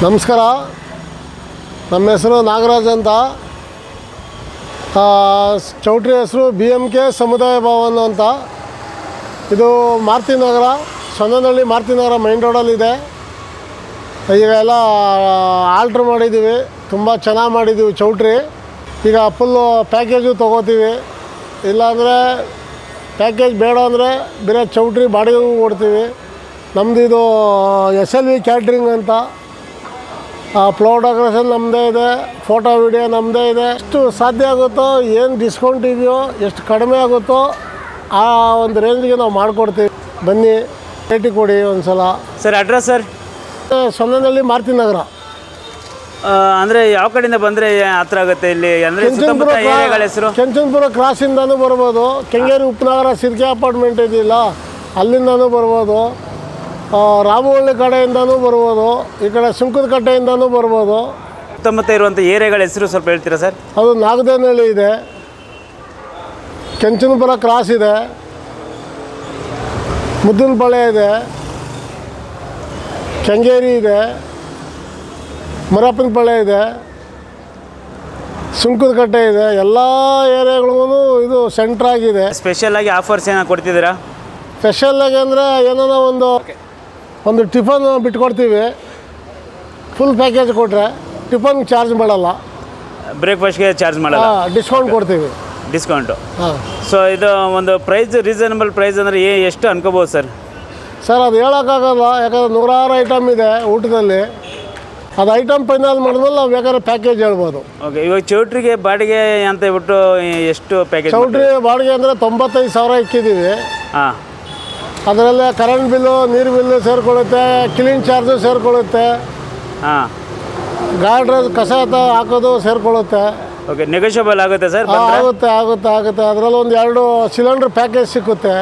ನಮಸ್ಕಾರ. ನಮ್ಮ ಹೆಸರು ನಾಗರಾಜ್ ಅಂತ. ಚೌಟ್ರಿ ಹೆಸರು BMK ಸಮುದಾಯ ಭವನ ಅಂತ. ಇದು ಮಾರುತಿನಗರ, ಸೊನ್ನೆನಹಳ್ಳಿ ಮಾರುತಿನಗರ ಮೈನ್ ರೋಡಲ್ಲಿದೆ. ಈಗ ಎಲ್ಲ ಆಲ್ಟ್ರ್ ಮಾಡಿದ್ದೀವಿ, ತುಂಬ ಚೆನ್ನಾಗಿ ಮಾಡಿದ್ದೀವಿ ಚೌಟ್ರಿ. ಈಗ ಫುಲ್ಲು ಪ್ಯಾಕೇಜು ತೊಗೋತೀವಿ, ಇಲ್ಲಾಂದರೆ ಪ್ಯಾಕೇಜ್ ಬೇಡ ಅಂದರೆ ಬೇರೆ ಚೌಟ್ರಿ ಬಾಡಿಗೆಗೂ ಕೊಡ್ತೀವಿ. ನಮ್ಮದು ಇದು SLV ಕ್ಯಾಟ್ರಿಂಗ್ ಅಂತ. ಫೋಟೋಗ್ರಫಿ ನಮ್ಮದೇ ಇದೆ, ಫೋಟೋ ವಿಡಿಯೋ ನಮ್ಮದೇ ಇದೆ. ಎಷ್ಟು ಸಾಧ್ಯ ಆಗುತ್ತೋ, ಏನು ಡಿಸ್ಕೌಂಟ್ ಇದೆಯೋ, ಎಷ್ಟು ಕಡಿಮೆ ಆಗುತ್ತೋ ಆ ಒಂದು ರೇಂಜ್ಗೆ ನಾವು ಮಾಡಿಕೊಡ್ತೀವಿ. ಬನ್ನಿ, ಭೇಟಿ ಕೊಡಿ ಒಂದು ಸಲ. Sir address sir? Sonnenahalli Marutinagar. ಅಂದರೆ ಯಾವ ಕಡೆಯಿಂದ ಬಂದರೆ ಹತ್ರ ಆಗುತ್ತೆ ಇಲ್ಲಿ? ಅಂದರೆ ಹೆಸರು ಕೆಂಚನಪುರ ಕ್ರಾಸಿಂದನೂ ಬರ್ಬೋದು, ಕೆಂಗೇರಿ ಉಪನಗರ ಸಿರ್ಕೆ ಅಪಾರ್ಟ್ಮೆಂಟ್ ಇದೆಯಲ್ಲ ಅಲ್ಲಿಂದನೂ ಬರ್ಬೋದು, ರಾಮವಳ್ಳಿ ಕಡೆಯಿಂದನೂ ಬರ್ಬೋದು, ಈ ಕಡೆ ಸುಂಕದ ಕಟ್ಟೆಯಿಂದನೂ ಬರ್ಬೋದು. ಸುತ್ತಮುತ್ತ ಇರುವಂಥ ಏರಿಯಾಗಳ ಹೆಸರು ಸ್ವಲ್ಪ ಹೇಳ್ತೀರಾ ಸರ್? ಅದು ನಾಗದೇನಹಳ್ಳಿ ಇದೆ, ಕೆಂಚನಪುರ ಕ್ರಾಸ್ ಇದೆ, ಮುದ್ದಿನಪಾಳ್ಯ ಇದೆ, ಕೆಂಗೇರಿ ಇದೆ, ಮರಪ್ಪನಪಾಳ್ಯ ಇದೆ, ಸುಂಕದ ಕಟ್ಟೆ ಇದೆ. ಎಲ್ಲ ಏರಿಯಾಗಳಿಗೂ ಇದು ಸೆಂಟ್ರಾಗಿದೆ. ಸ್ಪೆಷಲಾಗಿ ಆಫರ್ಸ್ ಏನಾರು ಕೊಡ್ತಿದ್ದೀರಾ? ಸ್ಪೆಷಲಾಗಿ ಅಂದರೆ ಏನಾರ ಒಂದು ಟಿಫನ್ ಬಿಟ್ಕೊಡ್ತೀವಿ. ಫುಲ್ ಪ್ಯಾಕೇಜ್ ಕೊಟ್ಟರೆ ಟಿಫನ್ ಚಾರ್ಜ್ ಮಾಡಲ್ಲ, ಬ್ರೇಕ್ಫಾಸ್ಟ್ಗೆ ಚಾರ್ಜ್ ಮಾಡಲ್ಲ, ಡಿಸ್ಕೌಂಟ್ ಕೊಡ್ತೀವಿ. ಡಿಸ್ಕೌಂಟು. ಹಾಂ. ಸೊ ಇದು ಒಂದು ಪ್ರೈಸ್, ರೀಸನಬಲ್ ಪ್ರೈಸ್ ಅಂದರೆ ಎಷ್ಟು ಅನ್ಕೋಬೋದು ಸರ್? ಸರ್ ಅದು ಹೇಳೋಕ್ಕಾಗಲ್ಲ, ಯಾಕಂದರೆ 106 ಐಟಮ್ ಇದೆ ಊಟದಲ್ಲಿ. ಅದು ಐಟಮ್ ಫೈನಲ್ ಮಾಡಿದ್ಮೇಲೆ ನಾವು ಬೇಕಾದ್ರೆ ಪ್ಯಾಕೇಜ್ ಹೇಳ್ಬೋದು. ಓಕೆ, ಇವಾಗ ಚೌಟ್ರಿಗೆ ಬಾಡಿಗೆ ಅಂತ ಹೇಳ್ಬಿಟ್ಟು ಎಷ್ಟು ಪ್ಯಾಕೇಜ್? ಚೌಟ್ರಿ ಬಾಡಿಗೆ ಅಂದರೆ 95,000 ಇಕ್ಕಿದ್ದೀವಿ. ಹಾಂ. ಅದರಲ್ಲಿ ಕರೆಂಟ್ ಬಿಲ್ಲು, ನೀರು ಬಿಲ್ಲು ಸೇರಿಕೊಳ್ಳುತ್ತೆ, ಕ್ಲೀನ್ ಚಾರ್ಜು ಸೇರಿಕೊಳ್ಳುತ್ತೆ, ಹಾಂ, ಗಾರ್ಡ್ರ ಕಸ ಹಾಕೋದು ಸೇರಿಕೊಳ್ಳುತ್ತೆ. ಓಕೆ, ನೆಗೋಷಿಯಬಲ್ ಆಗುತ್ತೆ ಸರ್? ಆಗುತ್ತೆ ಆಗುತ್ತೆ ಆಗುತ್ತೆ ಅದರಲ್ಲಿ ಒಂದು 2 ಸಿಲಿಂಡ್ರ್ ಪ್ಯಾಕೇಜ್ ಸಿಕ್ಕುತ್ತೆ.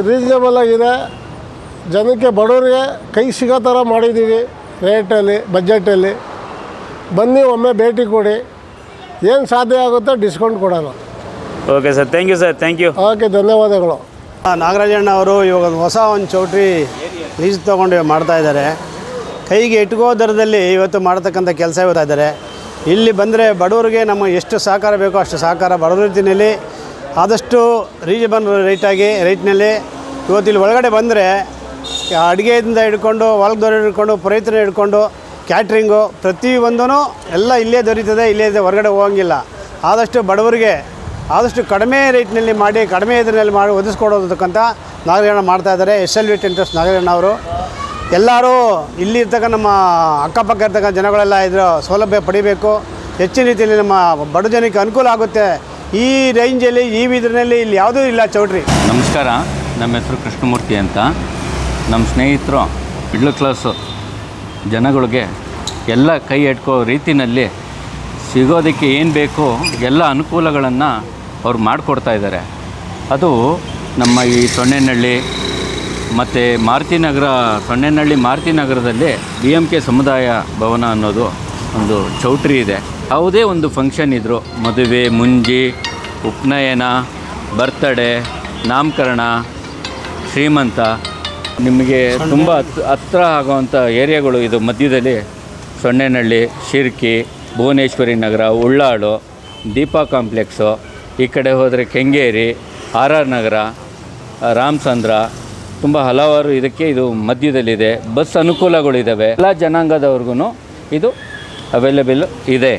ರೀಸನೇಬಲ್ ಆಗಿದೆ, ಜನಕ್ಕೆ ಬಡವರಿಗೆ ಕೈ ಸಿಗೋ ಥರ ಮಾಡಿದ್ದೀವಿ ರೇಟಲ್ಲಿ, ಬಜೆಟಲ್ಲಿ. ಬನ್ನಿ, ಒಮ್ಮೆ ಭೇಟಿ ಕೊಡಿ, ಏನು ಸಾಧ್ಯ ಆಗುತ್ತೋ ಡಿಸ್ಕೌಂಟ್ ಕೊಡೋಣ. Okay sir, thank you sir, thank you. Okay, ಧನ್ಯವಾದಗಳು. ನಾಗರಾಜಣ್ಣ ಅವರು ಇವಾಗ ಹೊಸ ಒಂದು ಚೌಟ್ರಿ ಲೀಸ್ ತೊಗೊಂಡು ಮಾಡ್ತಾಯಿದ್ದಾರೆ. ಕೈಗೆ ಎಟ್ಕೋ ದರದಲ್ಲಿ ಇವತ್ತು ಮಾಡ್ತಕ್ಕಂಥ ಕೆಲಸ ಇದ್ದಾರೆ. ಇಲ್ಲಿ ಬಂದರೆ ಬಡವರಿಗೆ ನಮ್ಮ ಎಷ್ಟು ಸಹಕಾರ ಬೇಕೋ ಅಷ್ಟು ಸಹಕಾರ ಬಡವರ ರೀತಿಯಲ್ಲಿ ಆದಷ್ಟು ರೀಸನಬಲ್ ರೇಟ್ನಲ್ಲಿ ಇವತ್ತು ಇಲ್ಲಿ ಒಳಗಡೆ ಬಂದರೆ ಅಡುಗೆಯಿಂದ ಹಿಡ್ಕೊಂಡು ಹೊಲದವ್ರು ಹಿಡ್ಕೊಂಡು ಪುರೋಹಿತರು ಹಿಡ್ಕೊಂಡು ಕ್ಯಾಟ್ರಿಂಗು ಪ್ರತಿಯೊಂದೂ ಎಲ್ಲ ಇಲ್ಲೇ ದೊರೀತದೆ, ಇಲ್ಲೇ ಇದೆ, ಹೊರಗಡೆ ಹೋಗಂಗಿಲ್ಲ. ಆದಷ್ಟು ಬಡವರಿಗೆ ಆದಷ್ಟು ಕಡಿಮೆ ರೇಟ್ನಲ್ಲಿ ಮಾಡಿ, ಕಡಿಮೆ ಇದರಲ್ಲಿ ಮಾಡಿ ಒದಗಿಸ್ಕೊಡೋದಕ್ಕಂತ ನಾಗರಾಜಣ್ಣ ಮಾಡ್ತಾಯಿದ್ದಾರೆ. SLV ಟೆಂಟರ್ಸ್ ನಾಗರಾಜಣ್ಣ ಅವರು. ಎಲ್ಲರೂ ಇಲ್ಲಿ ಇರ್ತಕ್ಕ ನಮ್ಮ ಅಕ್ಕಪಕ್ಕ ಇರ್ತಕ್ಕ ಜನಗಳೆಲ್ಲ ಇದರ ಸೌಲಭ್ಯ ಪಡಿಬೇಕು. ಹೆಚ್ಚಿನ ರೀತಿಯಲ್ಲಿ ನಮ್ಮ ಬಡ ಜನಕ್ಕೆ ಅನುಕೂಲ ಆಗುತ್ತೆ. ಈ ರೇಂಜಲ್ಲಿ, ಈ ಇದರಲ್ಲಿ ಇಲ್ಲಿ ಯಾವುದೂ ಇಲ್ಲ ಚೌಟ್ರಿ. ನಮಸ್ಕಾರ, ನಮ್ಮ ಹೆಸರು ಕೃಷ್ಣಮೂರ್ತಿ ಅಂತ. ನಮ್ಮ ಸ್ನೇಹಿತರು ಮಿಡ್ಲ್ ಕ್ಲಾಸು ಜನಗಳಿಗೆ ಎಲ್ಲ ಕೈ ಎಟ್ಕೋ ರೀತಿಯಲ್ಲಿ ಸಿಗೋದಕ್ಕೆ ಏನು ಬೇಕು ಎಲ್ಲ ಅನುಕೂಲಗಳನ್ನು ಅವ್ರು ಮಾಡಿಕೊಡ್ತಾಯಿದ್ದಾರೆ. ಅದು ನಮ್ಮ ಈ ಸೊನ್ನೆನಹಳ್ಳಿ ಮತ್ತು ಮಾರುತಿನಗರ, ಸೊನ್ನೆನಹಳ್ಳಿ ಮಾರುತಿನಗರದಲ್ಲಿ BMK ಸಮುದಾಯ ಭವನ ಅನ್ನೋದು ಒಂದು ಚೌಟ್ರಿ ಇದೆ. ಯಾವುದೇ ಒಂದು ಫಂಕ್ಷನ್ ಇದ್ದರೂ, ಮದುವೆ, ಮುಂಜಿ, ಉಪನಯನ, ಬರ್ತ್ಡೇ, ನಾಮಕರಣ, ಶ್ರೀಮಂತ, ನಿಮಗೆ ತುಂಬ ಹತ್ರ ಆಗೋವಂಥ ಏರಿಯಾಗಳು ಇದು. ಮಧ್ಯದಲ್ಲಿ ಸೊನ್ನೆನಹಳ್ಳಿ, ಶಿರ್ಕಿ, ಭುವನೇಶ್ವರಿ ನಗರ, ಉಳ್ಳಾಳು, ದೀಪಾ ಕಾಂಪ್ಲೆಕ್ಸು, ಈ ಕಡೆ ಹೋದರೆ ಕೆಂಗೇರಿ, RR ನಗರ, ರಾಮಚಂದ್ರ, ತುಂಬ ಹಲವಾರು ಇದಕ್ಕೆ ಇದು ಮಧ್ಯದಲ್ಲಿದೆ. ಬಸ್ ಅನುಕೂಲಗಳಿದ್ದಾವೆ. ಎಲ್ಲ ಜನಾಂಗದವ್ರಿಗೂ ಇದು ಅವೈಲೇಬಲ್ ಇದೆ.